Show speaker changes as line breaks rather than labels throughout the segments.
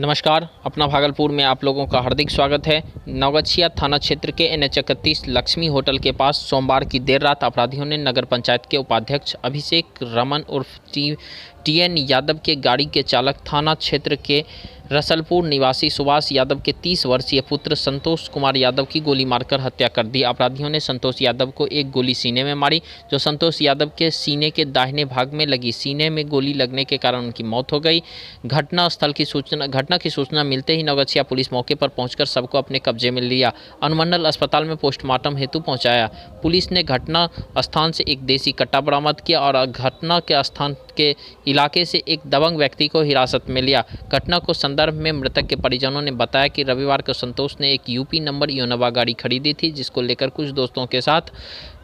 नमस्कार, अपना भागलपुर में आप लोगों का हार्दिक स्वागत है। नवगछिया थाना क्षेत्र के NH31 लक्ष्मी होटल के पास सोमवार की देर रात अपराधियों ने नगर पंचायत के उपाध्यक्ष अभिषेक रमन उर्फ TN यादव के गाड़ी के चालक थाना क्षेत्र के रसलपुर निवासी सुभाष यादव के 30 वर्षीय पुत्र संतोष कुमार यादव की गोली मारकर हत्या कर दी। अपराधियों ने संतोष यादव को एक गोली सीने में मारी, जो संतोष यादव के सीने के दाहिने भाग में लगी। सीने में गोली लगने के कारण उनकी मौत हो गई। घटना की सूचना मिलते ही नवगछिया पुलिस मौके पर पहुंचकर सबको अपने कब्जे में लिया। अनुमंडल अस्पताल में पोस्टमार्टम हेतु पहुंचाया। पुलिस ने घटना स्थान से एक देसी कट्टा बरामद किया और घटना के स्थान के इलाके से एक दबंग व्यक्ति को हिरासत में लिया। घटना को संदर्भ में मृतक के परिजनों ने बताया कि रविवार को संतोष ने एक यूपी नंबर इनोवा गाड़ी खरीदी थी, जिसको लेकर कुछ दोस्तों के साथ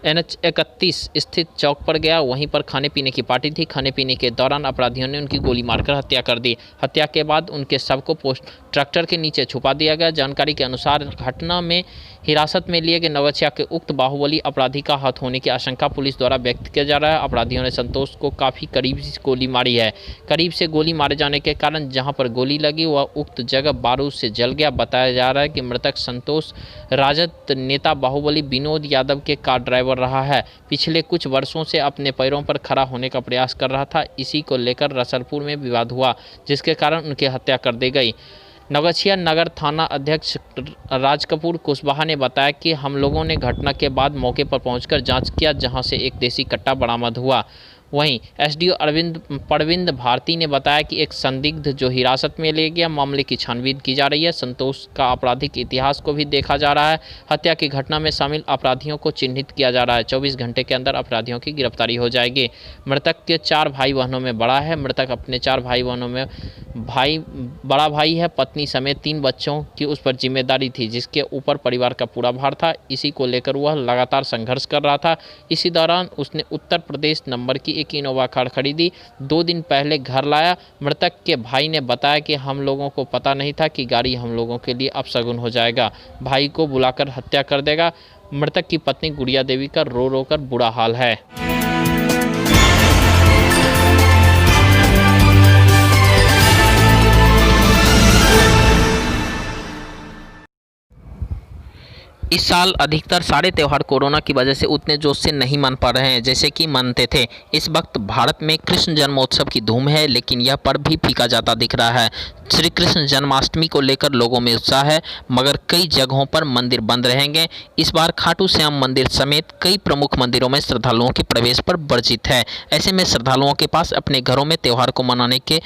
NH31 स्थित चौक पर गया। वहीं पर खाने पीने की पार्टी थी। खाने पीने के दौरान अपराधियों ने उनकी गोली मारकर हत्या कर दी। हत्या के बाद उनके शव को ट्रैक्टर के नीचे छुपा दिया गया। जानकारी के अनुसार घटना में हिरासत में लिए गए नवगछिया के उक्त बाहुबली अपराधी का हाथ होने की आशंका पुलिस द्वारा व्यक्त किया जा रहा है। अपराधियों ने संतोष को काफ़ी करीब से गोली मारी है। करीब से गोली मारे जाने के कारण जहां पर गोली लगी वह उक्त जगह बारूद से जल गया। बताया जा रहा है कि मृतक संतोष राजद नेता बाहुबली विनोद यादव के कार ड्राइवर रहा है। पिछले कुछ वर्षों से अपने पैरों पर खड़ा होने का प्रयास कर रहा था। इसी को लेकर रसलपुर में विवाद हुआ, जिसके कारण उनकी हत्या कर दी गई। नवगछिया नगर थाना अध्यक्ष राजकपूर कुशवाहा ने बताया कि हम लोगों ने घटना के बाद मौके पर पहुंचकर जांच किया, जहां से एक देसी कट्टा बरामद हुआ। वहीं SDO परविंद भारती ने बताया कि एक संदिग्ध जो हिरासत में ले गया, मामले की छानबीन की जा रही है। संतोष का आपराधिक इतिहास को भी देखा जा रहा है। हत्या की घटना में शामिल अपराधियों को चिन्हित किया जा रहा है। 24 घंटे के अंदर अपराधियों की गिरफ्तारी हो जाएगी। मृतक के 4 भाई बहनों में बड़ा है। मृतक अपने 4 भाई बहनों में बड़ा भाई है। पत्नी समेत 3 बच्चों की उस पर जिम्मेदारी थी, जिसके ऊपर परिवार का पूरा भार था। इसी को लेकर वह लगातार संघर्ष कर रहा था। इसी दौरान उसने उत्तर प्रदेश नंबर की एक इनोवा कार खरीदी। 2 दिन पहले घर लाया। मृतक के भाई ने बताया कि हम लोगों को पता नहीं था कि गाड़ी हम लोगों के लिए अपशगुन हो जाएगा, भाई को बुलाकर हत्या कर देगा। मृतक की पत्नी गुड़िया देवी का रो रो कर बुरा हाल है। इस साल अधिकतर सारे त्यौहार कोरोना की वजह से उतने जोश से नहीं मन पा रहे हैं जैसे कि मनते थे। इस वक्त भारत में कृष्ण जन्मोत्सव की धूम है, लेकिन यह पर्व भी फीका जाता दिख रहा है। श्री कृष्ण जन्माष्टमी को लेकर लोगों में उत्साह है, मगर कई जगहों पर मंदिर बंद रहेंगे। इस बार खाटू श्याम मंदिर समेत कई प्रमुख मंदिरों में श्रद्धालुओं के प्रवेश पर वर्जित है। ऐसे में श्रद्धालुओं के पास अपने घरों में त्यौहार को मनाने के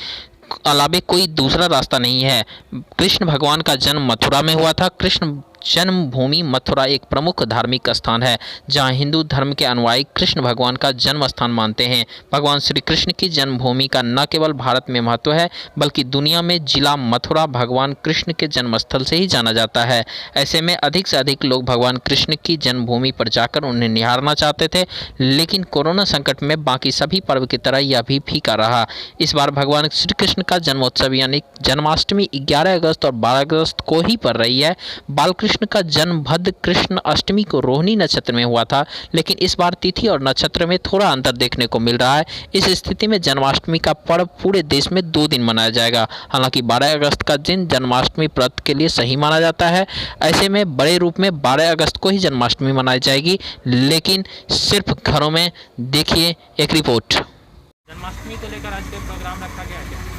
अलावे कोई दूसरा रास्ता नहीं है। कृष्ण भगवान का जन्म मथुरा में हुआ था। कृष्ण जन्मभूमि मथुरा एक प्रमुख धार्मिक स्थान है, जहां हिंदू धर्म के अनुयायी कृष्ण भगवान का जन्म स्थान मानते हैं। भगवान श्री कृष्ण की जन्मभूमि का न केवल भारत में महत्व है, बल्कि दुनिया में जिला मथुरा भगवान कृष्ण के जन्मस्थल से ही जाना जाता है। ऐसे में अधिक से अधिक लोग भगवान कृष्ण की जन्मभूमि पर जाकर उन्हें निहारना चाहते थे, लेकिन कोरोना संकट में बाकी सभी पर्व की तरह यह भी फीका रहा। इस बार भगवान श्री कृष्ण का जन्मोत्सव यानी जन्माष्टमी 11 अगस्त और 12 अगस्त को ही पड़ रही है। बालकृष्ण का जन्म भद्र कृष्ण अष्टमी को रोहिणी नक्षत्र में हुआ था, लेकिन इस बार तिथि और नक्षत्र में थोड़ा अंतर देखने को मिल रहा है। इस स्थिति में जन्माष्टमी का पर्व पूरे देश में 2 दिन मनाया जाएगा। हालांकि 12 अगस्त का दिन जन्माष्टमी व्रत के लिए सही माना जाता है। ऐसे में बड़े रूप में 12 अगस्त को ही जन्माष्टमी मनाई जाएगी, लेकिन सिर्फ घरों में। देखिए एक रिपोर्ट।
जन्माष्टमी को लेकर आज कोई प्रोग्राम रखा गया है?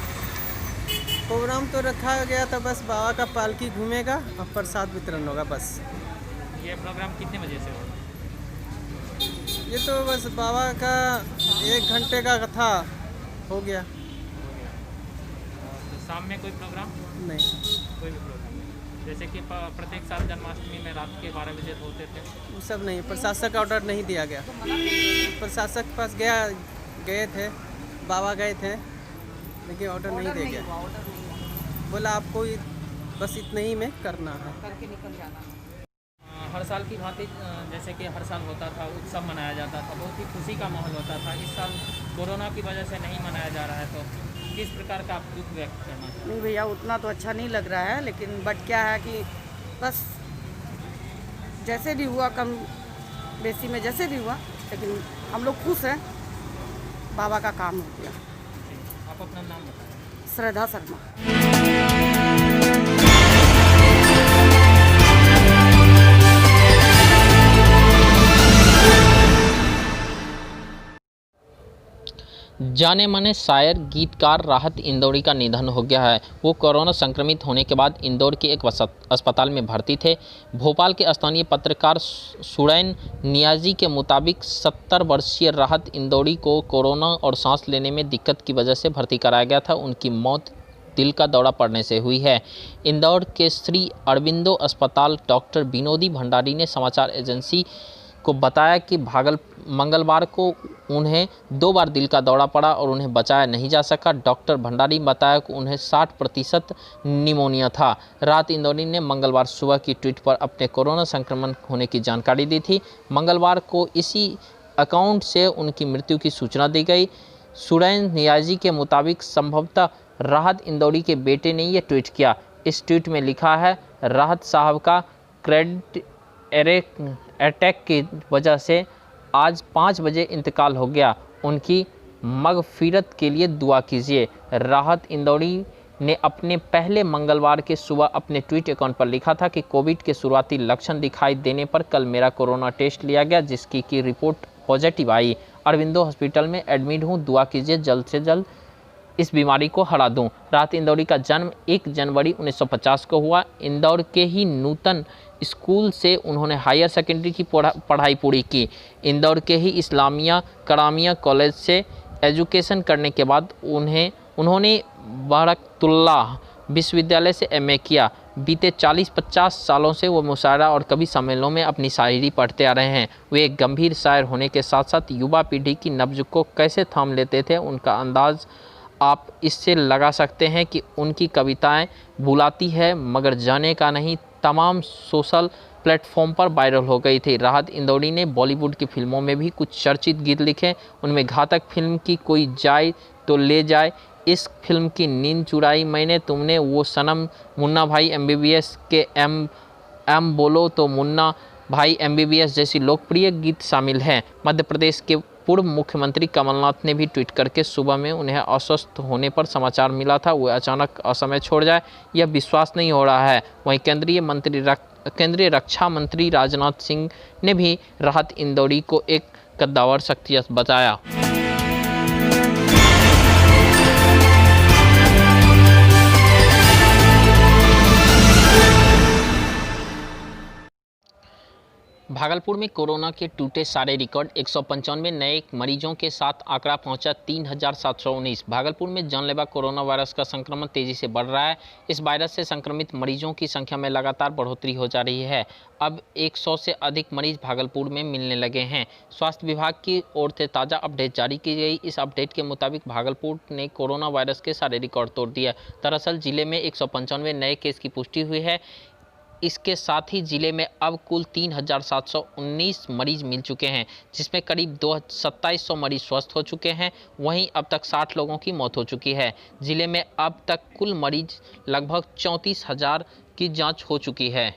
प्रोग्राम तो रखा गया था, बस बाबा का पालकी घूमेगा और प्रसाद वितरण होगा बस।
ये प्रोग्राम कितने बजे से होगा?
ये तो बस बाबा का 1 घंटे का था, हो गया।
तो शाम में कोई प्रोग्राम
नहीं,
कोई भी प्रोग्राम नहीं। जैसे कि प्रत्येक साल जन्माष्टमी में रात के 12 बजे होते थे,
वो सब नहीं। प्रशासक ऑर्डर नहीं दिया गया। प्रशासक के पास गए थे, बाबा गए थे, लेकिन ऑर्डर नहीं दे गया। बोला आपको बस इतने ही में करना है,
करके निकल जाना।
हर साल की भांति जैसे कि हर साल होता था, उत्सव मनाया जाता था, बहुत ही खुशी का माहौल होता था। इस साल कोरोना की वजह से नहीं मनाया जा रहा है, तो किस प्रकार का आप दुख व्यक्त करना चाहते हैं?
नहीं भैया, उतना तो अच्छा नहीं लग रहा है, लेकिन बट क्या है कि बस जैसे भी हुआ, कम बेसी में जैसे भी हुआ, लेकिन हम लोग खुश हैं। बाबा का काम हो गया।
आप अपना नाम बताएं।
श्रद्धा शर्मा।
जाने माने शायर गीतकार राहत इंदौरी का निधन हो गया है। वो कोरोना संक्रमित होने के बाद इंदौर के एक अस्पताल में भर्ती थे। भोपाल के स्थानीय पत्रकार सुरैन नियाजी के मुताबिक 70 वर्षीय राहत इंदौरी को कोरोना और सांस लेने में दिक्कत की वजह से भर्ती कराया गया था। उनकी मौत दिल का दौरा पड़ने से हुई है। इंदौर के श्री अरविंदो अस्पताल डॉक्टर विनोदी भंडारी ने समाचार एजेंसी को बताया कि मंगलवार को उन्हें 2 बार दिल का दौरा पड़ा और उन्हें बचाया नहीं जा सका। डॉक्टर भंडारी बताया कि उन्हें 60% निमोनिया था। राहत इंदौरी ने मंगलवार सुबह की ट्वीट पर अपने कोरोना संक्रमण होने की जानकारी दी थी। मंगलवार को इसी अकाउंट से उनकी मृत्यु की सूचना दी गई। सुरैन नियाजी के मुताबिक संभवतः राहत इंदौरी के बेटे ने यह ट्वीट किया। इस ट्वीट में लिखा है, राहत साहब का कार्डियक अटैक की वजह से आज 5 बजे इंतकाल हो गया। उनकी मगफिरत के लिए दुआ कीजिए। राहत इंदौरी ने अपने पहले मंगलवार के सुबह अपने ट्वीट अकाउंट पर लिखा था कि कोविड के शुरुआती लक्षण दिखाई देने पर कल मेरा कोरोना टेस्ट लिया गया, जिसकी की रिपोर्ट पॉजिटिव आई। अरविंदो हॉस्पिटल में एडमिट हूँ, दुआ कीजिए जल्द से जल्द इस बीमारी को हरा दूं। राहत इंदौरी का जन्म 1 जनवरी 1950 को हुआ। इंदौर के ही नूतन स्कूल से उन्होंने हायर सेकेंडरी की पढ़ाई पूरी की। इंदौर के ही इस्लामिया करामिया कॉलेज से एजुकेशन करने के बाद उन्होंने बरकतुल्लाह विश्वविद्यालय से एमए किया। बीते 40-50 सालों से वो मुशायरा और कवि सम्मेलनों में अपनी शायरी पढ़ते आ रहे हैं। वे एक गंभीर शायर होने के साथ साथ युवा पीढ़ी की नब्ज को कैसे थाम लेते थे, उनका अंदाज़ आप इससे लगा सकते हैं कि उनकी कविताएं बुलाती है मगर जाने का नहीं तमाम सोशल प्लेटफॉर्म पर वायरल हो गई थी। राहत इंदौरी ने बॉलीवुड की फिल्मों में भी कुछ चर्चित गीत लिखे। उनमें घातक फिल्म की कोई जाए तो ले जाए, इस फिल्म की नींद चुराई मैंने, तुमने, वो सनम, मुन्ना भाई एमबीबीएस के एम बोलो तो मुन्ना भाई एमबीबीएस जैसी लोकप्रिय गीत शामिल हैं। मध्य प्रदेश के पूर्व मुख्यमंत्री कमलनाथ ने भी ट्वीट करके सुबह में उन्हें अस्वस्थ होने पर समाचार मिला था वो अचानक असमय छोड़ जाए, यह विश्वास नहीं हो रहा है। वहीं केंद्रीय रक्षा मंत्री राजनाथ सिंह ने भी राहत इंदौरी को एक कद्दावर शख्सियत बताया। भागलपुर में कोरोना के टूटे सारे रिकॉर्ड। 195 नए मरीजों के साथ आंकड़ा पहुंचा 3719। भागलपुर में जानलेवा कोरोना वायरस का संक्रमण तेजी से बढ़ रहा है। इस वायरस से संक्रमित मरीजों की संख्या में लगातार बढ़ोतरी हो जा रही है। अब 100 से अधिक मरीज भागलपुर में मिलने लगे हैं। स्वास्थ्य विभाग की ओर से ताज़ा अपडेट जारी की गई। इस अपडेट के मुताबिक भागलपुर ने कोरोना वायरस के सारे रिकॉर्ड तोड़ दिया। दरअसल जिले में 195 नए केस की पुष्टि हुई है। इसके साथ ही जिले में अब कुल 3719 मरीज मिल चुके हैं, जिसमें करीब 2700 मरीज स्वस्थ हो चुके हैं। वहीं अब तक 60 लोगों की मौत हो चुकी है। जिले में अब तक कुल मरीज लगभग 34,000 की जांच हो चुकी है।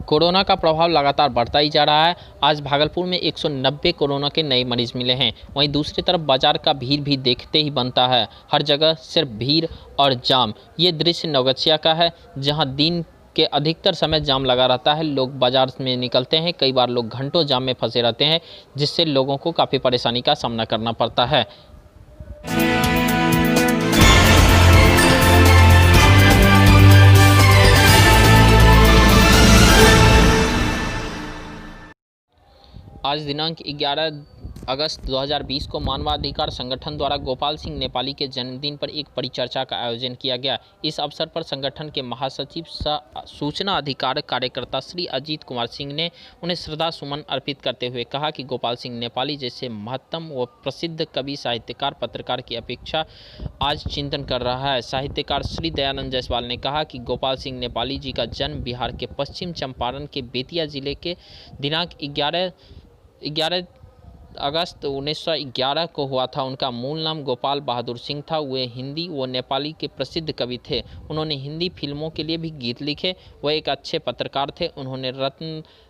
कोरोना का प्रभाव लगातार बढ़ता ही जा रहा है। आज भागलपुर में 190 कोरोना के नए मरीज मिले हैं। वहीं दूसरी तरफ बाजार का भीड़ भी देखते ही बनता है। हर जगह सिर्फ भीड़ और जाम। ये दृश्य नवगछिया का है, जहां दिन के अधिकतर समय जाम लगा रहता है। लोग बाजार में निकलते हैं, कई बार लोग घंटों जाम में फंसे रहते हैं, जिससे लोगों को काफ़ी परेशानी का सामना करना पड़ता है। आज दिनांक 11 अगस्त 2020 को मानवाधिकार संगठन द्वारा गोपाल सिंह नेपाली के जन्मदिन पर एक परिचर्चा का आयोजन किया गया। इस अवसर पर संगठन के महासचिव सह सूचना अधिकार कार्यकर्ता श्री अजीत कुमार सिंह ने उन्हें श्रद्धा सुमन अर्पित करते हुए कहा कि गोपाल सिंह नेपाली जैसे महत्तम व प्रसिद्ध कवि, साहित्यकार, पत्रकार की अपेक्षा आज चिंतन कर रहा है। साहित्यकार श्री दयानंद जायसवाल ने कहा कि गोपाल सिंह नेपाली जी का जन्म बिहार के पश्चिम चंपारण के बेतिया जिले के दिनांक 11 अगस्त 1911 को हुआ था। उनका मूल नाम गोपाल बहादुर सिंह था। वे हिंदी व नेपाली के प्रसिद्ध कवि थे। उन्होंने हिंदी फिल्मों के लिए भी गीत लिखे। वह एक अच्छे पत्रकार थे। उन्होंने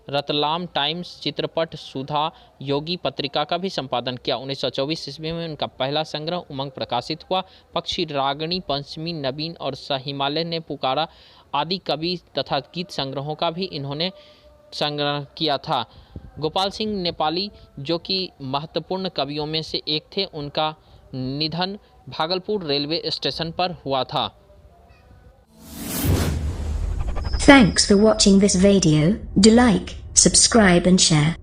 रतलाम टाइम्स, चित्रपट, सुधा, योगी पत्रिका का भी संपादन किया। 1924 ईस्वी में उनका पहला संग्रह उमंग प्रकाशित हुआ। पक्षी रागिणी, पंचमी, नवीन और हिमालय ने पुकारा आदि कवि तथा गीत संग्रहों का भी इन्होंने संग्रह किया था। गोपाल सिंह नेपाली जो कि महत्वपूर्ण कवियों में से एक थे, उनका निधन भागलपुर रेलवे स्टेशन पर हुआ था।
Thanks for watching this video. Do like, subscribe and share.